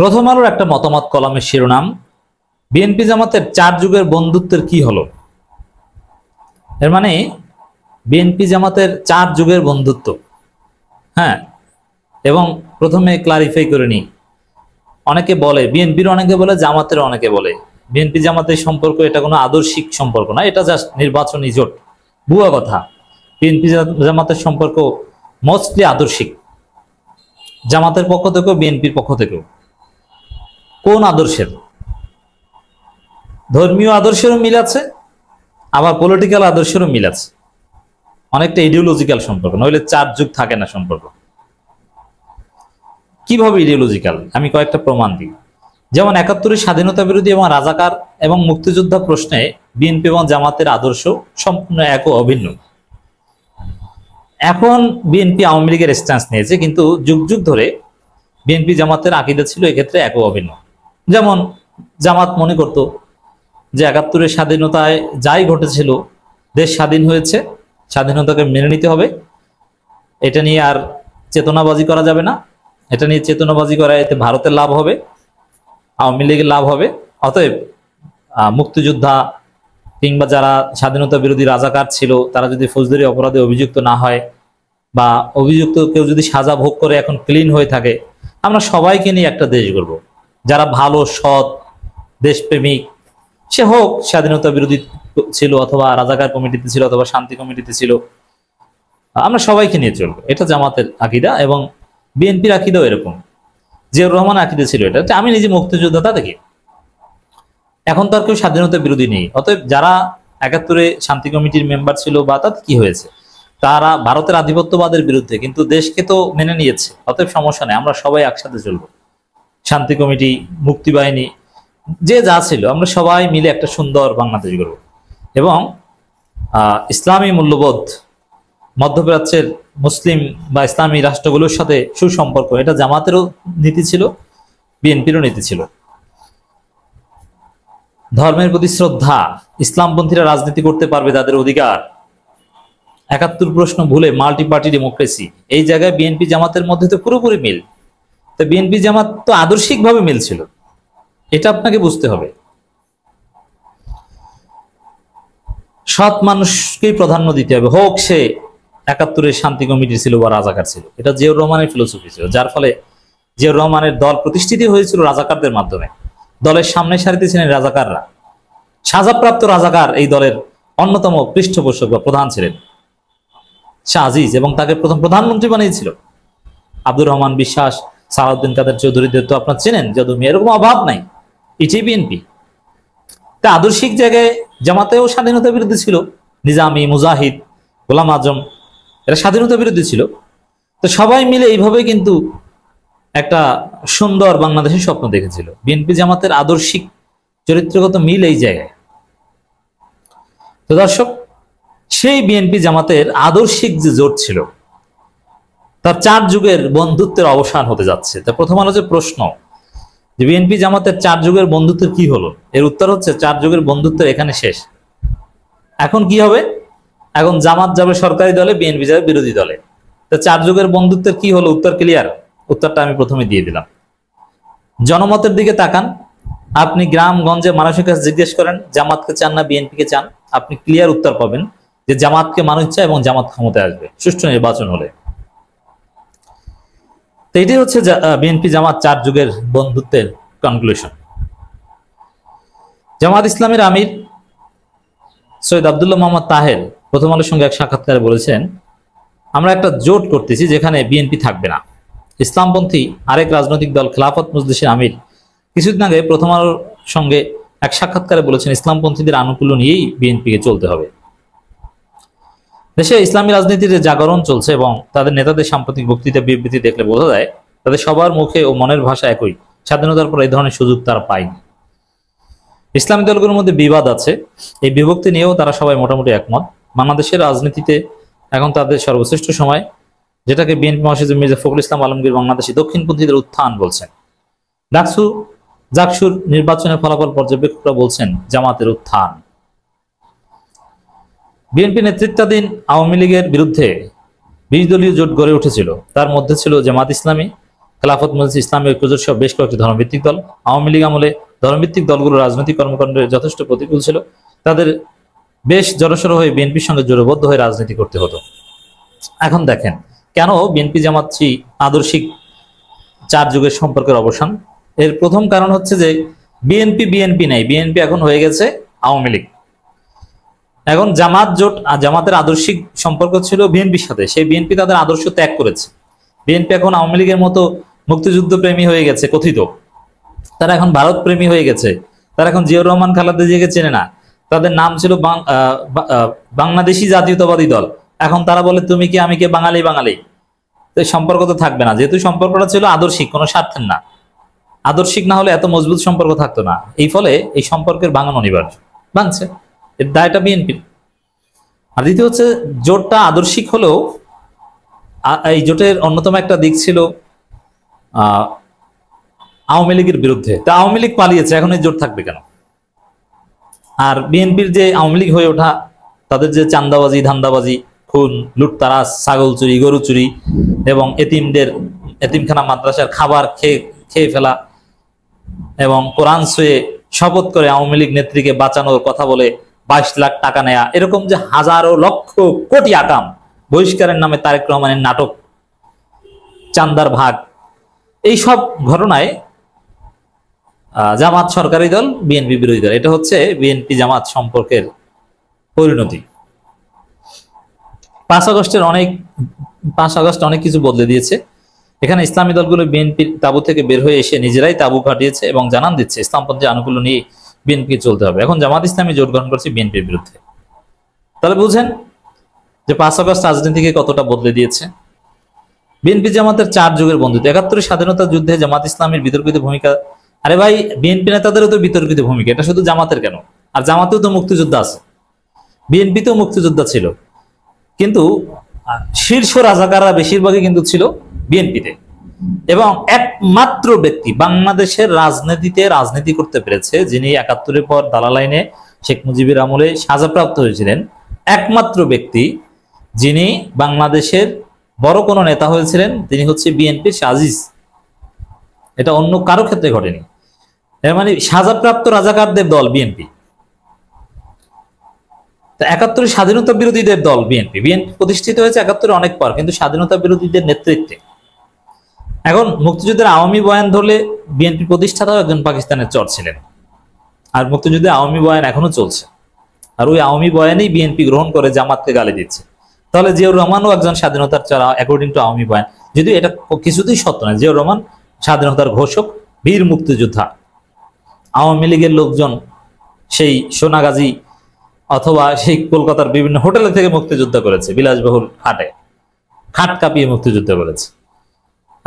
প্রথম আলোর একটা মতামত কলামের শিরোনাম, বিএনপি জামাতের 4 যুগের বন্ধুত্বের কি হলো। এর মানে বিএনপি জামাতের 4 যুগের বন্ধুত্ব। হ্যাঁ, এবং প্রথমে ক্লারিফাই করে নিই, অনেকে বলে বিএনপির, অনেকে বলে জামাতের, অনেকে বলে বিএনপি জামাতের সম্পর্ক এটা কোনো আদর্শিক সম্পর্ক না, এটা জাস্ট নির্বাচনী জোট। ভুয়া কথা। বিএনপি জামাতের সম্পর্ক মোস্টলি আদর্শিক, জামাতের পক্ষ থেকেও বিএনপির পক্ষ থেকেও। কোন আদর্শের? ধর্মীয় আদর্শেরও মিল আছে, আবার পলিটিক্যাল আদর্শেরও মিল আছে। অনেকটা ইডিওলজিক্যাল সম্পর্ক, নইলে 4 যুগ থাকে না সম্পর্ক। কিভাবে ইডিওলজিক্যাল? আমি কয়েকটা প্রমাণ দিই। যেমন ৭১-এর স্বাধীনতা বিরোধী এবং রাজাকার এবং মুক্তিযোদ্ধা প্রশ্নে বিএনপি এবং জামাতের আদর্শ সম্পূর্ণ এক ও অভিন্ন। এখন বিএনপি আওয়ামী লীগের স্ট্যান্স নিয়েছে, কিন্তু যুগ যুগ ধরে বিএনপি জামাতের আকীদা ছিল এক্ষেত্রে এক ও অভিন্ন। যেমন জামাত মনে করত যে ৭১-এর স্বাধীনতায় যাই ঘটেছিল, দেশ স্বাধীন হয়েছে, স্বাধীনতাকে মেনে নিতে হবে, এটা নিয়ে আর চেতনাবাজি করা যাবে না, এটা নিয়ে চেতনাবাজি করা এতে ভারতের লাভ হবে, আওয়ামী লীগের লাভ হবে। অতএব মুক্তিযোদ্ধা কিংবা যারা স্বাধীনতা বিরোধী রাজাকার ছিল তারা যদি ফৌজদারি অপরাধে অভিযুক্ত না হয়, বা অভিযুক্ত কেউ যদি সাজা ভোগ করে এখন ক্লিন হয়ে থাকে, আমরা সবাইকে নিয়ে একটা দেশ গড়ব। যারা ভালো, সৎ, দেশপ্রেমিক, সে হোক স্বাধীনতা বিরোধী ছিল, অথবা রাজাকার কমিটিতে ছিল, অথবা শান্তি কমিটিতে ছিল, আমরা সবাইকে নিয়ে চলবো। এটা জামাতের আকীদা, এবং বিএনপির আকীদাও এরকম। জিয়াউর রহমান আকীদা ছিল এটা। আমি নিজে মুক্তিযোদ্ধা, তা দেখি এখন তো আর কেউ স্বাধীনতা বিরোধী নেই। অতএব যারা ৭১-এ শান্তি কমিটির মেম্বার ছিল, বা তাতে কি হয়েছে, তারা ভারতের আধিপত্যবাদের বিরুদ্ধে, কিন্তু দেশকে তো মেনে নিয়েছে। অতএব সমস্যা নেই, আমরা সবাই একসাথে চলবো। শান্তি কমিটি, মুক্তি বাহিনী, যে যা ছিল, আমরা সবাই মিলে একটা সুন্দর বাংলাদেশ গড়ব। এবং ইসলামী মূল্যবোধ, মধ্যপ্রাচ্যের মুসলিম বা ইসলামী রাষ্ট্রগুলোর সাথে সুসম্পর্ক, এটা জামাতেরও নীতি ছিল, বিএনপিরও নীতি ছিল। ধর্মের প্রতি শ্রদ্ধা, ইসলামপন্থীরা রাজনীতি করতে পারবে, তাদের অধিকার। ৭১ প্রশ্ন ভুলে মাল্টি পার্টি ডেমোক্রেসি, এই জায়গায় বিএনপি জামাতের মধ্যে তো পুরোপুরি মিল। তো বিএনপি জামাত তো আদর্শিকভাবে মিল ছিল, এটা আপনাকে বুঝতে হবে। সৎ মানুষকেই প্রাধান্য দিতে হবে, হোক সে ৭১-এর শান্তি কমিটি ছিল বা রাজাকার ছিল। এটা জিয়াউর রহমানের ফিলোসফি ছিল, যার ফলে জিয়াউর রহমানের দল প্রতিষ্ঠিত হয়েছিল রাজাকারদের মাধ্যমে। দলের সামনে সারিতে ছিলেন রাজাকাররা, সাজাপ্রাপ্ত রাজাকার এই দলের অন্যতম পৃষ্ঠপোষক বা প্রধান ছিলেন শাহ আজিজ, এবং তাকে প্রথম প্রধানমন্ত্রী বানিয়েছিল। আব্দুর রহমান বিশ্বাস, সালাউদ্দিন কাদের চৌধুরীদের তো আপনার চেনেন, যদুমি, এরকম অভাব নাই। এটাই বিএনপি। তা আদর্শিক জায়গায় জামাতেও স্বাধীনতা বিরোধী ছিল, নিজামী, মুজাহিদ, গোলাম আজম, এরা স্বাধীনতা বিরোধী ছিল। তো সবাই মিলে এইভাবে কিন্তু একটা সুন্দর বাংলাদেশের স্বপ্ন দেখেছিল। বিএনপি জামাতের আদর্শিক চরিত্রগত মিল এই জায়গায়। তো দর্শক, সেই বিএনপি জামাতের আদর্শিক যে জোট ছিল, তার 4 যুগের বন্ধুত্বের অবসান হতে যাচ্ছে। তা প্রথম আলো যে প্রশ্ন যে বিএনপি জামাতের 4 যুগের বন্ধুত্বের কি হলো, এর উত্তর হচ্ছে 4 যুগের বন্ধুত্বের এখানে শেষ। এখন কি হবে? এখন জামাত যাবে সরকারি দলে, বিএনপি যাবে বিরোধী দলে। তো 4 যুগের বন্ধুত্বের কি হলো, উত্তর ক্লিয়ার। উত্তরটা আমি প্রথমে দিয়ে দিলাম। জনমতের দিকে তাকান, আপনি গ্রামগঞ্জে মানুষের কাছে জিজ্ঞেস করেন জামাতকে চান না বিএনপিকে চান, আপনি ক্লিয়ার উত্তর পাবেন যে জামাতকে মানুষ চায় এবং জামাত ক্ষমতায় আসবে সুষ্ঠু নির্বাচন হলে। তো এটাই হচ্ছে বিএনপি জামাত 4 যুগের বন্ধুত্বের কনক্লুশন। জামাত ইসলামের আমির সৈয়দ আব্দুল্লাহ মোহাম্মদ তাহের প্রথম আলোর সঙ্গে এক সাক্ষাৎকারে বলেছেন, আমরা একটা জোট করতেছি যেখানে বিএনপি থাকবে না। ইসলামপন্থী আরেক রাজনৈতিক দল খেলাফত মজলিসের আমির কিছুদিন আগে প্রথম আলোর সঙ্গে এক সাক্ষাৎকারে বলেছেন, ইসলামপন্থীদের আনুকূল্য নিয়েই বিএনপিকে চলতে হবে। দেশে ইসলামী রাজনীতির জাগরণ চলছে, এবং তাদের নেতাদের সাম্প্রতিক বক্তৃতা বিবৃতি দেখলে বোঝা যায় তাদের সবার মুখে ও মনের ভাষা একই, স্বাধীনতার পর এই ধরনের সুযোগ তারা পায়নি। ইসলামী দলগুলোর মধ্যে বিবাদ আছে, এই বিভক্তি নিয়েও তারা সবাই মোটামুটি একমত। বাংলাদেশের রাজনীতিতে এখন তাদের সর্বশ্রেষ্ঠ সময়, যেটাকে বিএনপি মহাসচিব মির্জা ফখরুল ইসলাম আলমগীর বাংলাদেশি দক্ষিণপন্থীদের উত্থান বলছেন। জাকসুর নির্বাচনের ফলাফল পর্যবেক্ষকরা বলছেন জামাতের উত্থান। বিএনপি নেতৃত্বাধীন আওয়ামী লীগের বিরুদ্ধে 20 দলীয় জোট গড়ে উঠেছিল, তার মধ্যে ছিল জামাত ইসলামী, খেলাফত মজলিস, ইসলামী ঐক্যজোট সহ বেশ কয়েকটি ধর্মভিত্তিক দল। আওয়ামী লীগ আমলে ধর্মভিত্তিক দলগুলো রাজনৈতিক কর্মকাণ্ডে যথেষ্ট প্রতিকূল ছিল। তাদের বেশ জড়সড় হয়ে বিএনপির সঙ্গে জোটবদ্ধ হয়ে রাজনীতি করতে হতো। এখন দেখেন কেন বিএনপি জামাতটি আদর্শিক চার যুগের সম্পর্কের অবসান। এর প্রথম কারণ হচ্ছে যে বিএনপি নাই, বিএনপি এখন হয়ে গেছে আওয়ামী লীগ। এখন জামাত জোট, জামাতের আদর্শিক সম্পর্ক ছিল বিএনপির সাথে, সেই বিএনপি তাদের আদর্শ ত্যাগ করেছে। বিএনপি এখন আওয়ামী লীগের মতো মুক্তিযুদ্ধ প্রেমী হয়ে গেছে কথিত, তারা এখন ভারত প্রেমী হয়ে গেছে, তারা এখন জিয়াউর রহমান খালেদা জিয়াকে চেনে না। তাদের নাম ছিল বাংলাদেশি জাতীয়তাবাদী দল, এখন তারা বলে তুমি কি আমি কে, বাঙালি বাঙালি। তো সম্পর্ক তো থাকবে না, যেহেতু সম্পর্কটা ছিল আদর্শিক, কোনো স্বার্থের না। আদর্শিক না হলে এত মজবুত সম্পর্ক থাকতো না। এই ফলে এই সম্পর্কের ভাঙন অনিবার্য, ভাঙছে, এর দায়টা বিএনপির। আর দ্বিতীয় হচ্ছে জোটটা আদর্শিক হলেও এই জোটের অন্যতম একটা দিক ছিল আওয়ামী লীগের বিরুদ্ধে। তা আওয়ামী লীগ পালিয়েছে, এখন এই জোট থাকবে কেন? আর বিএনপির যে আওয়ামী লীগ হয়ে ওঠা, তাদের যে চান্দাবাজি, ধান্দাবাজি, খুন, লুটতারাজ, ছাগল চুরি, গরু চুরি এবং এতিমখানা মাদ্রাসার খাবার খেয়ে ফেলা এবং কোরআন ছুঁয়ে শপথ করে আওয়ামী লীগ নেত্রীকে বাঁচানোর কথা বলে 22 লাখ টাকা নেয়া, এরকম যে হাজারো লক্ষ কোটি আকাম, বহিষ্কারের নামে তারেক রহমানের নাটক, চান্দার ভাগ, এই সব ঘটনায় জামাত সরকারি দল, বিএনপি বিরোধী দল। এটা হচ্ছে বিএনপি জামাত সম্পর্কের পরিণতি। 5 আগস্ট অনেক কিছু বদলে দিয়েছে। এখানে ইসলামী দলগুলো বিএনপির তাবু থেকে বের হয়ে এসে নিজেরাই তাবু কাটিয়েছে এবং জানান দিচ্ছে ইসলামপন্থী আনুকূল্য নিয়ে বিএনপি চলতে হবে। এখন জামাত ইসলামী জোট গঠন করছে বিএনপির বিরুদ্ধে। তাহলে বুঝেন যে 5 আগস্ট রাজনীতিকে কতটা বদলে দিয়েছে। বিএনপি জামাতের 4 যুগের বন্ধুত্ব। 71 স্বাধীনতা যুদ্ধে জামাত ইসলামের বিতর্কিত ভূমিকা। আরে ভাই, বিএনপি নেতাদেরও তো বিতর্কিত ভূমিকা, এটা শুধু জামাতের কেন? আর জামাতেও তো মুক্তিযোদ্ধা আছে, বিএনপিতেও মুক্তিযোদ্ধা ছিল, কিন্তু শীর্ষ রাজাকাররা বেশিরভাগই কিন্তু ছিল বিএনপিতে। এবং একমাত্র ব্যক্তি বাংলাদেশের রাজনীতিতে রাজনীতি করতে পেরেছে যিনি 71-এর পর দালাল আইনে শেখ মুজিবের আমলে সাজাপ্রাপ্ত হয়েছিলেন, একমাত্র ব্যক্তি যিনি বাংলাদেশের বড় কোনো নেতা হয়েছিলেন, তিনি হচ্ছে বিএনপির আজিজ। এটা অন্য কারো ক্ষেত্রে ঘটেনি। এর মানে সাজাপ্রাপ্ত রাজাকারদের দল বিএনপি। 71 স্বাধীনতা বিরোধীদের দল বিএনপি। বিএনপি প্রতিষ্ঠিত হয়েছে 71 অনেক পর, কিন্তু স্বাধীনতা বিরোধীদের নেতৃত্বে। এখন মুক্তিযুদ্ধের আওয়ামী বয়ান ধরলে বিএনপি প্রতিষ্ঠাতাও একজন পাকিস্তানের চর ছিলেন, আর মুক্তিযুদ্ধে আওয়ামী বয়ান এখনো চলছে, আর ওই আওয়ামী বয়ানেই বিএনপি গ্রহণ করে জামাতকে গালি দিচ্ছে। তাহলে জিয়াউর রহমানও একজন স্বাধীনতার চর অ্যাকর্ডিং টু আওয়ামী বয়ান, যদিও এটা কিছুতেই সত্য নয়। জিয়াউর রহমান স্বাধীনতার ঘোষক, বীর মুক্তিযোদ্ধা। আওয়ামী লীগের লোকজন সেই সোনাগাজী অথবা সেই কলকাতার বিভিন্ন হোটেলে থেকে মুক্তিযুদ্ধ করেছে, বিলাসবহুল খাট কাঁপিয়ে মুক্তিযুদ্ধ করেছে।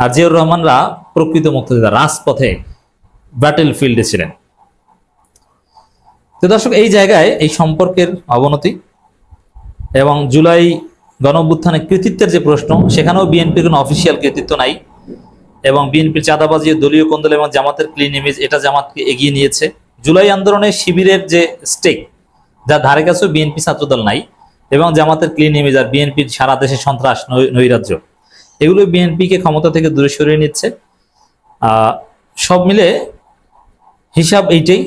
আর জিয়াউর রহমানরা প্রকৃত মুক্তিযোদ্ধা, রাজপথে ব্যাটেল ফিল্ডে ছিলেন। তো দর্শক, এই জায়গায় এই সম্পর্কের অবনতি এবং জুলাই গণঅভ্যুত্থানের কৃতিত্বের যে প্রশ্ন, সেখানেও বিএনপির কোনো অফিসিয়াল কৃতিত্ব নাই। এবং বিএনপির চাঁদাবাজি, দলীয় কোন্দল এবং জামাতের ক্লিন ইমেজ, এটা জামাতকে এগিয়ে নিয়েছে। জুলাই আন্দোলনে শিবিরের যে স্টেক, যার ধারে কাছেও বিএনপি ছাত্রদল নাই, এবং জামাতের ক্লিন ইমেজ আর বিএনপির সারা দেশে সন্ত্রাস, নৈরাজ্য, এগুলো বিএনপিকে ক্ষমতা থেকে দূরে সরিয়ে নিচ্ছে। সব মিলে হিসাব এইটাই,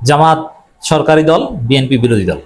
জামাত সরকারি দল, বিএনপি বিরোধী দল।